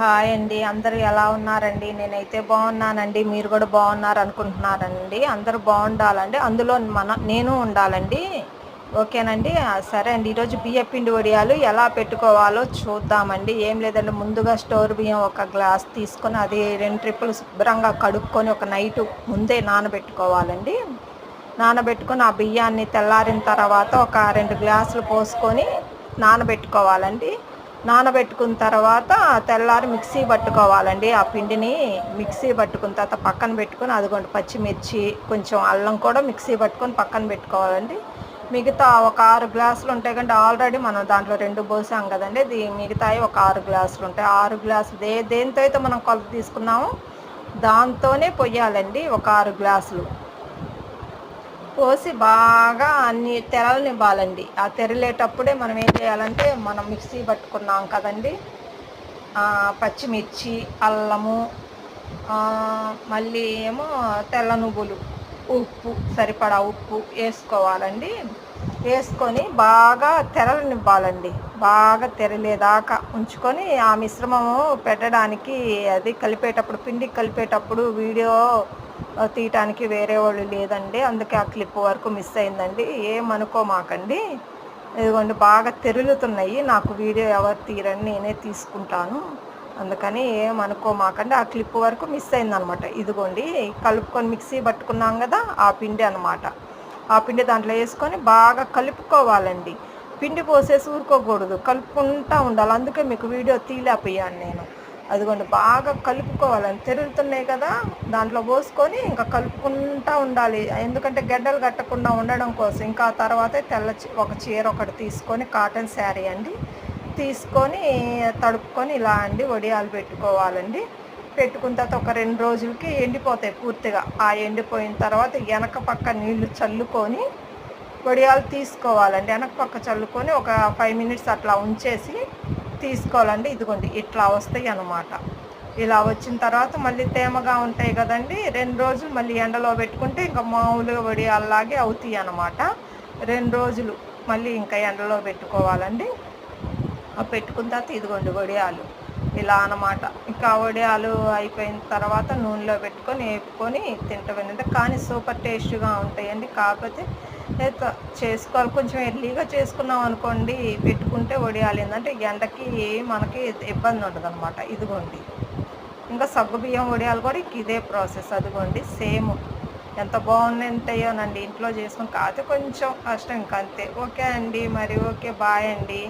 Hi అండి. అందరూ ఎలా ఉన్నారండి? నేనైతే బాగున్నానండి. మీరు కూడా బాగున్నారు అనుకుంటున్నానండి. అందరూ బాగుండాలండి. అందులో నేను ఉండాలండి. ఓకేనండి. సరే అండి. ఈరోజు బియ్య పిండి వడియాలు ఎలా పెట్టుకోవాలో చూద్దామండి. ఏం లేదండి, ముందుగా స్టోర్ బియ్యం ఒక గ్లాస్ తీసుకొని అది 2 ట్రిప్పులు శుభ్రంగా కడుక్కొని ఒక నైటు ముందే నానబెట్టుకోవాలండి. నానబెట్టుకొని ఆ బియ్యాన్ని తెల్లారిన తర్వాత ఒక 2 గ్లాసులు పోసుకొని నానబెట్టుకోవాలండి. నానబెట్టుకున్న తర్వాత తెల్లారి మిక్సీ పట్టుకోవాలండి. ఆ పిండిని మిక్సీ పట్టుకున్న తర్వాత పక్కన పెట్టుకొని, అదిగోండి పచ్చిమిర్చి, కొంచెం అల్లం కూడా మిక్సీ పట్టుకొని పక్కన పెట్టుకోవాలండి. మిగతా ఒక 6 గ్లాసులు ఉంటాయి కండి, ఆల్రెడీ మనం దాంట్లో 2 పోసాం కదండి. మిగతాయి ఒక 6 గ్లాసులు ఉంటాయి. 6 గ్లాసులు దేంతో అయితే మనం కొలత తీసుకున్నామో దాంతోనే పొయ్యాలండి. ఒక 6 గ్లాసులు పోసి బాగా అన్ని తెరలనివ్వాలండి. ఆ తెరలేటప్పుడే మనం ఏం చేయాలంటే, మనం మిక్సీ పట్టుకున్నాం కదండి, పచ్చిమిర్చి, అల్లము, మళ్ళీ ఏమో తెల్ల నువ్వులు, ఉప్పు, సరిపడా ఉప్పు వేసుకోవాలండి. వేసుకొని బాగా తెరలనివ్వాలండి. బాగా తెరలేదాకా ఉంచుకొని ఆ మిశ్రమము పెట్టడానికి, అది కలిపేటప్పుడు, పిండి కలిపేటప్పుడు వీడియో తీయటానికి వేరే వాళ్ళు లేదండి, అందుకే ఆ క్లిప్ వరకు మిస్ అయిందండి. ఏమనుకోమాకండి. ఇదిగోండి బాగా తెరులుతున్నాయి. నాకు వీడియో ఎవరు తీరని నేనే తీసుకుంటాను, అందుకని ఏమనుకోమాకండి. ఆ క్లిప్ వరకు మిస్ అయిందనమాట. ఇదిగోండి కలుపుకొని మిక్సీ పట్టుకున్నాం కదా, ఆ పిండి అనమాట. ఆ పిండి దాంట్లో వేసుకొని బాగా కలుపుకోవాలండి. పిండి పోసేసి ఊరుకోకూడదు, కలుపుకుంటూ ఉండాలి. అందుకే మీకు వీడియో తీయలేకపోయాను నేను. అదిగోండి బాగా కలుపుకోవాలని, తెరులుతున్నాయి కదా, దాంట్లో పోసుకొని ఇంకా కలుపుకుంటూ ఉండాలి. ఎందుకంటే గడ్డలు కట్టకుండా ఉండడం కోసం. ఇంకా తర్వాత ఒక చీర ఒకటి తీసుకొని, కాటన్ శారీ అండి తీసుకొని తడుపుకొని ఇలా అండి వడియాలు పెట్టుకోవాలండి. పెట్టుకున్న తర్వాత ఒక 2 రోజులకి ఎండిపోతాయి పూర్తిగా. ఆ ఎండిపోయిన తర్వాత వెనక పక్క నీళ్లు చల్లుకొని వడియాలు తీసుకోవాలండి. వెనక పక్క చల్లుకొని ఒక 5 మినిట్స్ అట్లా ఉంచేసి తీసుకోవాలండి. ఇదిగోండి ఇట్లా వస్తాయి అన్నమాట. ఇలా వచ్చిన తర్వాత మళ్ళీ తేమగా ఉంటాయి కదండి, 2 రోజులు మళ్ళీ ఎండలో పెట్టుకుంటే ఇంకా మామూలుగా వడియాల్లాగే అవుతాయి అన్నమాట. 2 రోజులు మళ్ళీ ఇంకా ఎండలో పెట్టుకోవాలండి. పెట్టుకున్న తర్వాత ఇదిగోండి వడియాలు ఇలా అన్నమాట. ఇంకా వడియాలు అయిపోయిన తర్వాత నూనెలో పెట్టుకొని వేపుకొని తింటామండి. కానీ సూపర్ టేస్ట్గా ఉంటాయండి. కాకపోతే చేసుకోవాలి, కొంచెం ఎర్లీగా చేసుకున్నాం అనుకోండి, పెట్టుకుంటే వడియాలు ఏంటంటే ఎండకి మనకి ఇబ్బంది ఉంటుంది అనమాట. ఇదిగోండి ఇంకా సగ్గుబియ్యం వడియాలు కూడా ఇదే ప్రాసెస్. అదిగోండి సేమ్ ఎంత బాగుంటాయోనండి ఇంట్లో చేసుకుని. కాకపోతే కొంచెం కష్టం, ఇంకంతే. ఓకే అండి, మరి ఓకే, బాయ్ అండి.